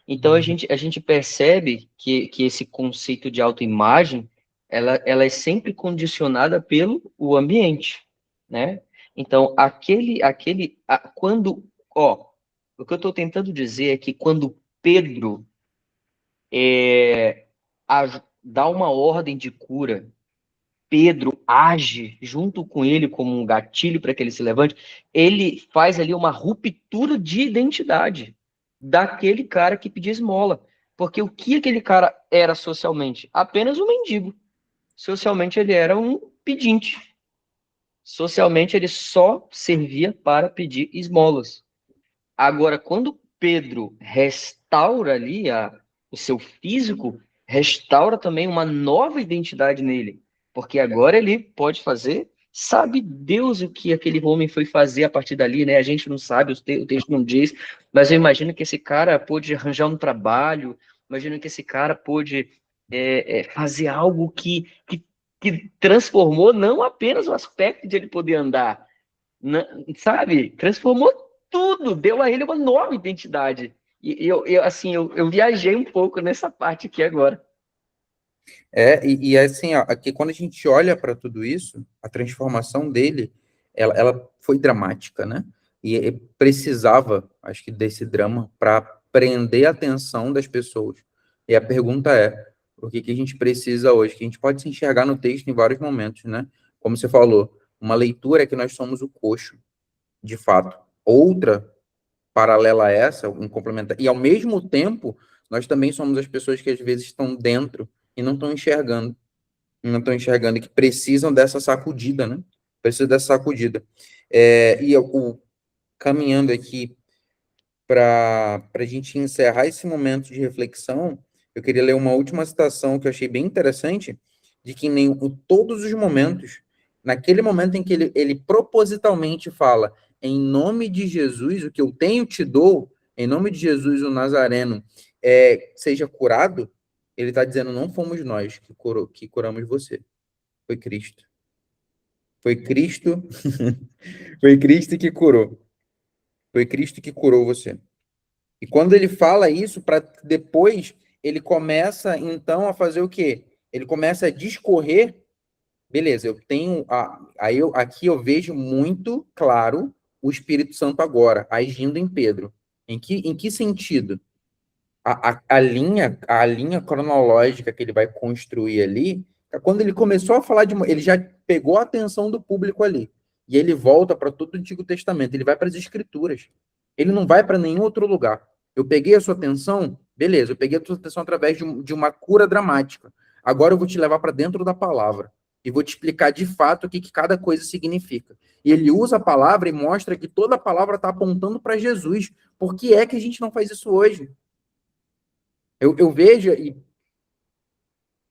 Então a gente percebe que esse conceito de autoimagem, ela é sempre condicionada pelo o ambiente, né? Então quando, ó, o que eu estou tentando dizer é que quando Pedro dá uma ordem de cura, Pedro age junto com ele como um gatilho para que ele se levante, ele faz ali uma ruptura de identidade daquele cara que pedia esmola. Porque o que aquele cara era socialmente? Apenas um mendigo. Socialmente ele era um pedinte. Socialmente ele só servia para pedir esmolas. Agora, quando Pedro restaura ali o seu físico, restaura também uma nova identidade nele. Porque agora ele pode fazer, sabe Deus o que aquele homem foi fazer a partir dali, né? A gente não sabe, o texto não diz, mas eu imagino que esse cara pôde arranjar um trabalho, imagino que esse cara pôde fazer algo que transformou não apenas o aspecto de ele poder andar, sabe? Transformou tudo, deu a ele uma nova identidade. E eu viajei um pouco nessa parte aqui agora. E assim, ó, aqui, quando a gente olha para tudo isso, a transformação dele, ela foi dramática, né? E precisava, acho que, desse drama para prender a atenção das pessoas. E a pergunta é, o que a gente precisa hoje? Que a gente pode se enxergar no texto em vários momentos, né? Como você falou, uma leitura é que nós somos o coxo, de fato. Outra, paralela a essa, um complementar, e ao mesmo tempo, nós também somos as pessoas que às vezes estão dentro e não estão enxergando, e que precisam dessa sacudida, né? Precisam dessa sacudida. Caminhando aqui para a gente encerrar esse momento de reflexão, eu queria ler uma última citação que eu achei bem interessante, de que em todos os momentos, naquele momento em que ele propositalmente fala, em nome de Jesus, o que eu tenho te dou, em nome de Jesus, o Nazareno, seja curado, ele está dizendo, não fomos nós que curamos você. Foi Cristo. Foi Cristo. Foi Cristo que curou. Foi Cristo que curou você. E quando ele fala isso, para depois ele começa então a fazer o quê? Ele começa a discorrer. Beleza, eu tenho. Aqui eu vejo muito claro o Espírito Santo agora, agindo em Pedro. Em que sentido? A linha cronológica que ele vai construir ali, quando ele começou a falar ele já pegou a atenção do público ali. E ele volta para todo o Antigo Testamento, ele vai para as Escrituras. Ele não vai para nenhum outro lugar. Eu peguei a sua atenção, beleza, eu peguei a sua atenção através de uma cura dramática. Agora eu vou te levar para dentro da palavra e vou te explicar de fato o que cada coisa significa. E ele usa a palavra e mostra que toda a palavra está apontando para Jesus. Por que é que a gente não faz isso hoje? Eu vejo, e,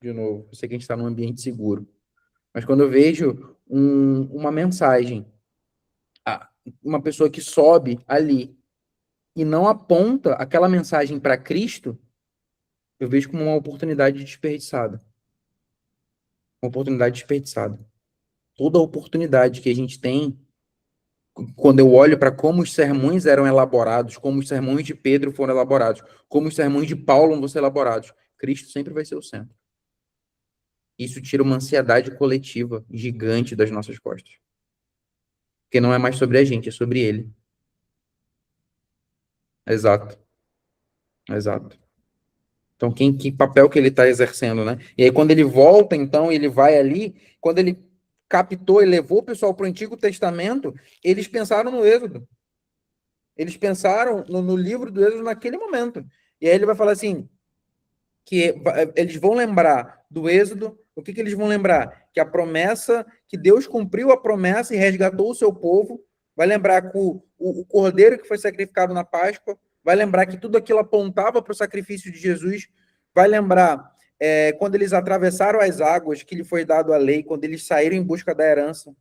de novo, eu sei que a gente está num ambiente seguro, mas quando eu vejo uma mensagem, uma pessoa que sobe ali e não aponta aquela mensagem para Cristo, eu vejo como uma oportunidade desperdiçada. Uma oportunidade desperdiçada. Toda a oportunidade que a gente tem, quando eu olho para como os sermões eram elaborados, como os sermões de Pedro foram elaborados, como os sermões de Paulo vão ser elaborados, Cristo sempre vai ser o centro. Isso tira uma ansiedade coletiva gigante das nossas costas. Porque não é mais sobre a gente, é sobre ele. Exato. Exato. Então, que papel que ele está exercendo, né? E aí, quando ele volta, então, ele vai ali, quando ele captou e levou o pessoal para o Antigo Testamento, eles pensaram no Êxodo. Eles pensaram no livro do Êxodo naquele momento. E aí ele vai falar assim, que eles vão lembrar do Êxodo, o que eles vão lembrar? Que a promessa, que Deus cumpriu a promessa e resgatou o seu povo, vai lembrar que o cordeiro que foi sacrificado na Páscoa, vai lembrar que tudo aquilo apontava para o sacrifício de Jesus, vai lembrar quando eles atravessaram as águas, que lhe foi dado a lei, quando eles saíram em busca da herança.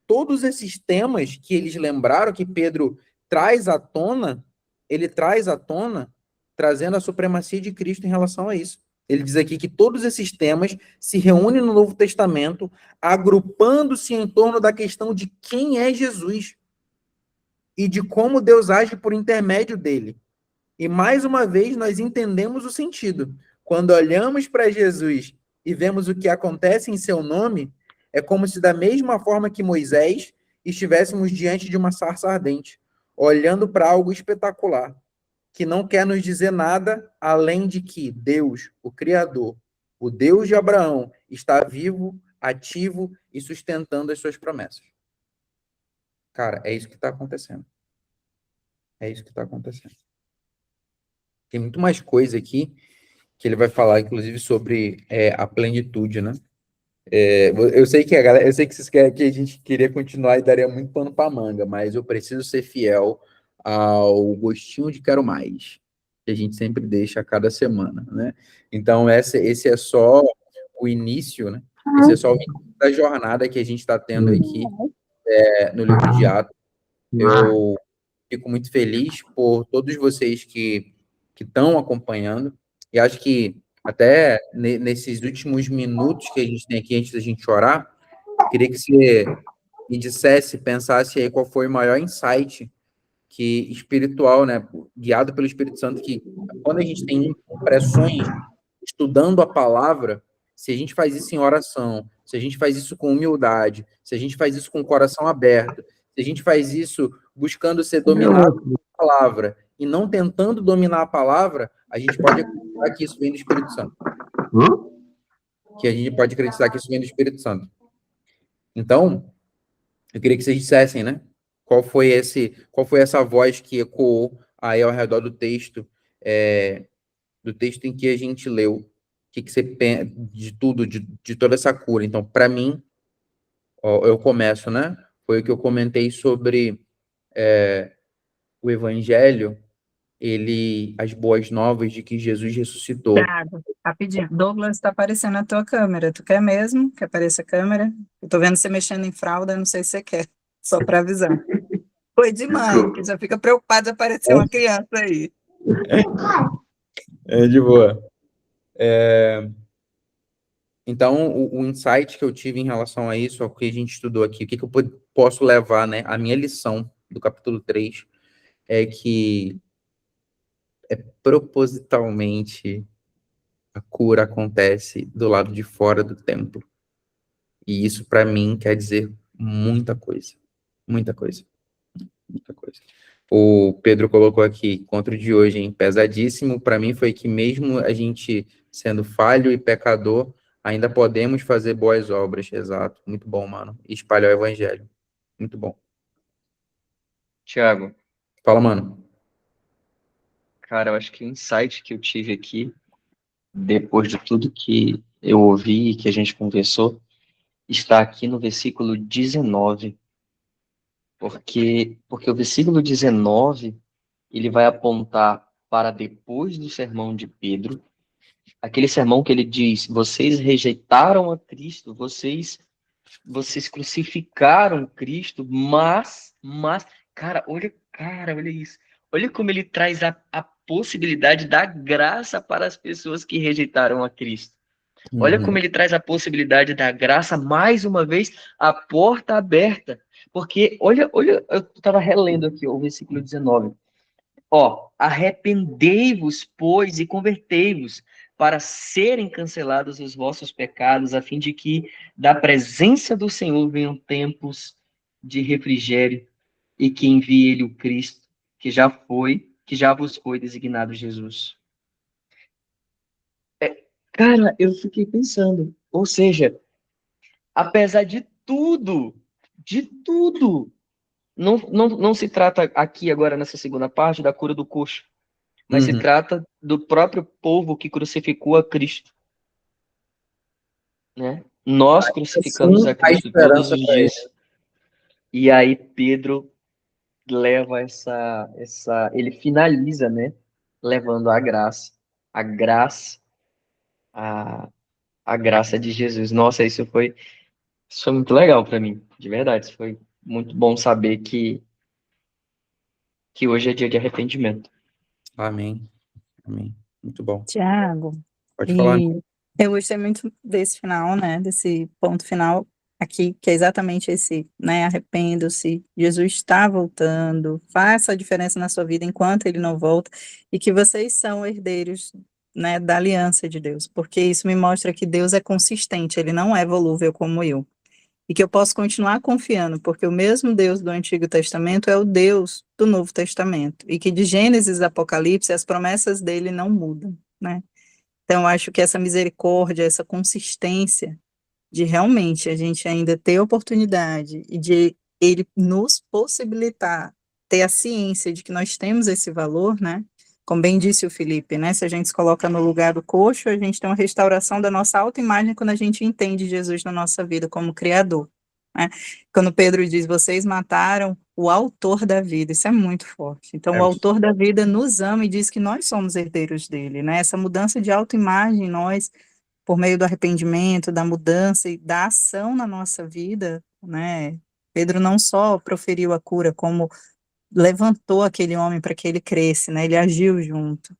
Todos esses temas que eles lembraram, que Pedro traz à tona, ele traz à tona, trazendo a supremacia de Cristo em relação a isso. Ele diz aqui que todos esses temas se reúnem no Novo Testamento, agrupando-se em torno da questão de quem é Jesus e de como Deus age por intermédio dele. E mais uma vez nós entendemos o sentido. Quando olhamos para Jesus e vemos o que acontece em seu nome, é como se da mesma forma que Moisés estivéssemos diante de uma sarça ardente, olhando para algo espetacular, que não quer nos dizer nada além de que Deus, o Criador, o Deus de Abraão, está vivo, ativo e sustentando as suas promessas. Cara, é isso que está acontecendo. É isso que está acontecendo. Tem muito mais coisa aqui que ele vai falar, inclusive, sobre a plenitude, né? Eu sei que eu sei que vocês querem que a gente queria continuar e daria muito pano para manga, mas eu preciso ser fiel ao gostinho de quero mais, que a gente sempre deixa a cada semana, né? Então, esse é só o início, né? Esse é só o início da jornada que a gente está tendo aqui no livro de Atos. Eu fico muito feliz por todos vocês que estão acompanhando, e acho que até nesses últimos minutos que a gente tem aqui, antes da gente orar, queria que você e dissesse, pensasse aí qual foi o maior insight que espiritual, né, guiado pelo Espírito Santo, que quando a gente tem impressões estudando a palavra, se a gente faz isso em oração, se a gente faz isso com humildade, se a gente faz isso com o coração aberto, se a gente faz isso buscando ser dominado pela palavra e não tentando dominar a palavra, a gente pode acreditar que isso vem do Espírito Santo. Que a gente pode acreditar que isso vem do Espírito Santo. Então, eu queria que vocês dissessem, né? Qual foi essa voz que ecoou aí ao redor do texto em que a gente leu? O que você pensa de tudo, de toda essa cura? Então, para mim, ó, eu começo, né? Foi o que eu comentei sobre o Evangelho, as boas novas de que Jesus ressuscitou. Thiago, rapidinho. Douglas, está aparecendo na tua câmera. Tu quer mesmo que apareça a câmera? Eu tô vendo você mexendo em fralda, não sei se você quer. Só para avisar. Foi demais, que já fica preocupado de aparecer uma criança aí. É de boa. Então, o insight que eu tive em relação a isso, ao que a gente estudou aqui, o que eu posso levar, né? A minha lição do capítulo 3 é que propositalmente a cura acontece do lado de fora do templo. E isso, para mim, quer dizer muita coisa. Muita coisa. Muita coisa. O Pedro colocou aqui, contra o de hoje, hein? Pesadíssimo. Para mim foi que mesmo a gente sendo falho e pecador, ainda podemos fazer boas obras. Exato. Muito bom, mano. E espalhar o evangelho. Muito bom. Tiago, Fala, mano. cara, eu acho que o insight que eu tive aqui, depois de tudo que eu ouvi e que a gente conversou, está aqui no versículo 19. Porque o versículo 19, ele vai apontar para depois do sermão de Pedro, aquele sermão que ele diz: vocês rejeitaram a Cristo, vocês crucificaram Cristo, mas, cara, olha isso. Olha como ele traz a possibilidade da graça para as pessoas que rejeitaram a Cristo. Olha como ele traz a possibilidade da graça, mais uma vez, a porta aberta. Porque, olha, eu estava relendo aqui o versículo 19. Ó, arrependei-vos, pois, e convertei-vos, para serem cancelados os vossos pecados, a fim de que da presença do Senhor venham tempos de refrigério, e que envie ele o Cristo, que já vos foi designado Jesus. Cara, eu fiquei pensando, ou seja, apesar de tudo, não se trata aqui agora nessa segunda parte da cura do coxo, mas se trata do próprio povo que crucificou a Cristo, né? Nós crucificamos a Cristo todos os dias. E aí Pedro leva ele finaliza, né? Levando a graça, a graça de Jesus. Nossa, isso foi muito legal para mim, de verdade. Isso foi muito bom saber que hoje é dia de arrependimento. Amém. Amém. Muito bom. Tiago, Pode falar. eu gostei muito desse final, né? Desse ponto final aqui, que é exatamente esse, né? Arrependa-se, Jesus está voltando, faça a diferença na sua vida enquanto ele não volta, e que vocês são herdeiros, né, da aliança de Deus, porque isso me mostra que Deus é consistente, ele não é volúvel como eu. E que eu posso continuar confiando, porque o mesmo Deus do Antigo Testamento é o Deus do Novo Testamento, e que de Gênesis a Apocalipse as promessas dele não mudam, né? Então, eu acho que essa misericórdia, essa consistência de realmente a gente ainda ter oportunidade e de ele nos possibilitar ter a ciência de que nós temos esse valor, né? Como bem disse o Felipe, né? Se a gente se coloca no lugar do coxo, a gente tem uma restauração da nossa autoimagem quando a gente entende Jesus na nossa vida como Criador, né? Quando Pedro diz, vocês mataram o autor da vida, isso é muito forte. Então, o autor da vida nos ama e diz que nós somos herdeiros dele, né? Essa mudança de autoimagem em nós, por meio do arrependimento, da mudança e da ação na nossa vida, né? Pedro não só proferiu a cura, como levantou aquele homem para que ele cresça, né? Ele agiu junto.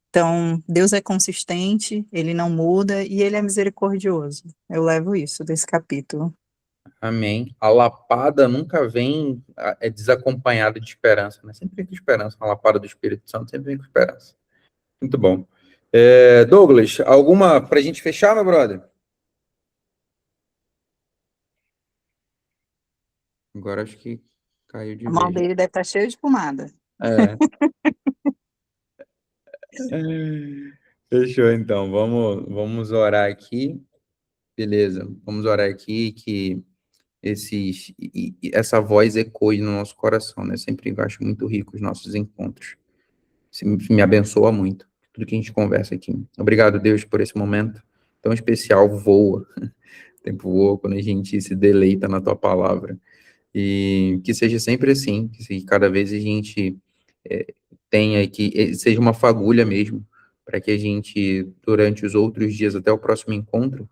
Então, Deus é consistente, ele não muda e ele é misericordioso. Eu levo isso desse capítulo. Amém. A lapada nunca vem desacompanhada de esperança, né? Sempre vem com esperança. A lapada do Espírito Santo sempre vem com esperança. Muito bom. Douglas, alguma para a gente fechar, meu brother? Agora acho que caiu de A mão vez. dele deve estar cheia de pomada. É. Fechou, então. Vamos orar aqui. Beleza. Vamos orar aqui que essa voz ecoe no nosso coração, né? Sempre acho muito rico os nossos encontros. Isso me abençoa muito, tudo que a gente conversa aqui. Obrigado, Deus, por esse momento tão especial. Voa. O tempo voa quando a gente se deleita na tua palavra. E que seja sempre assim, que cada vez a gente tenha, que seja uma fagulha mesmo, para que a gente, durante os outros dias, até o próximo encontro,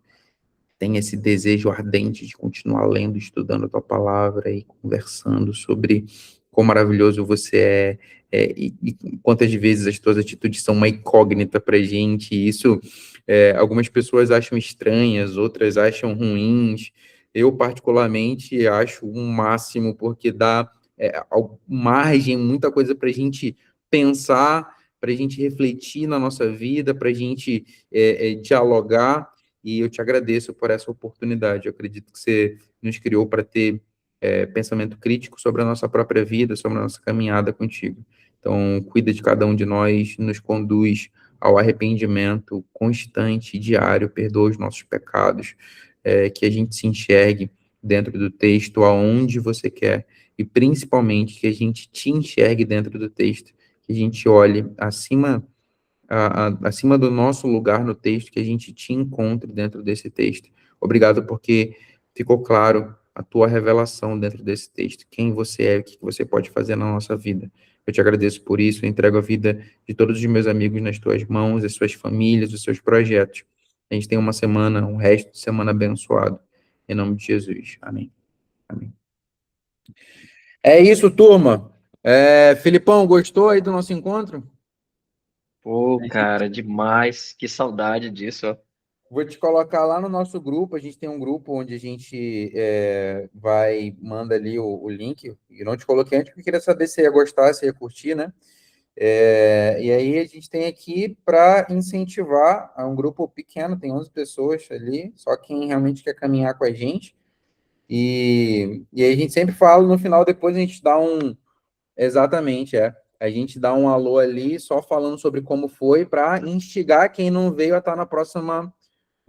tenha esse desejo ardente de continuar lendo, estudando a tua palavra e conversando sobre quão maravilhoso você e quantas vezes as tuas atitudes são uma incógnita para a gente. E isso, algumas pessoas acham estranhas, outras acham ruins. Eu, particularmente, acho um máximo, porque dá margem, muita coisa para a gente pensar, para a gente refletir na nossa vida, para a gente dialogar. E eu te agradeço por essa oportunidade. Eu acredito que você nos criou para ter pensamento crítico sobre a nossa própria vida, sobre a nossa caminhada contigo. Então, cuida de cada um de nós, nos conduz ao arrependimento constante e diário, perdoa os nossos pecados, que a gente se enxergue dentro do texto aonde você quer, e principalmente que a gente te enxergue dentro do texto, que a gente olhe acima do nosso lugar no texto, que a gente te encontre dentro desse texto. Obrigado porque ficou claro a tua revelação dentro desse texto, quem você é, o que você pode fazer na nossa vida. Eu te agradeço por isso, eu entrego a vida de todos os meus amigos nas tuas mãos, as suas famílias, os seus projetos. A gente tem uma semana, um resto de semana abençoado. Em nome de Jesus. Amém. Amém. É isso, turma. Filipão, gostou aí do nosso encontro? Pô, cara, demais. Que saudade disso, ó. Vou te colocar lá no nosso grupo. A gente tem um grupo onde a gente manda ali o link. E não te coloquei antes porque queria saber se ia gostar, se ia curtir, né? E aí a gente tem aqui para incentivar um grupo pequeno, tem 11 pessoas ali, só quem realmente quer caminhar com a gente. E aí a gente sempre fala no final, depois a gente dá um. Exatamente, é. A gente dá um alô ali, só falando sobre como foi, para instigar quem não veio a estar no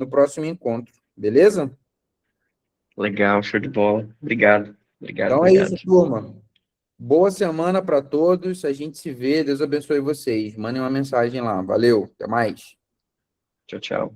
próximo encontro, beleza? Legal, show de bola. Obrigado, obrigado, Então é obrigado. isso, turma. Boa semana para todos. A gente se vê. Deus abençoe vocês. Mandem uma mensagem lá. Valeu. Até mais. Tchau, tchau.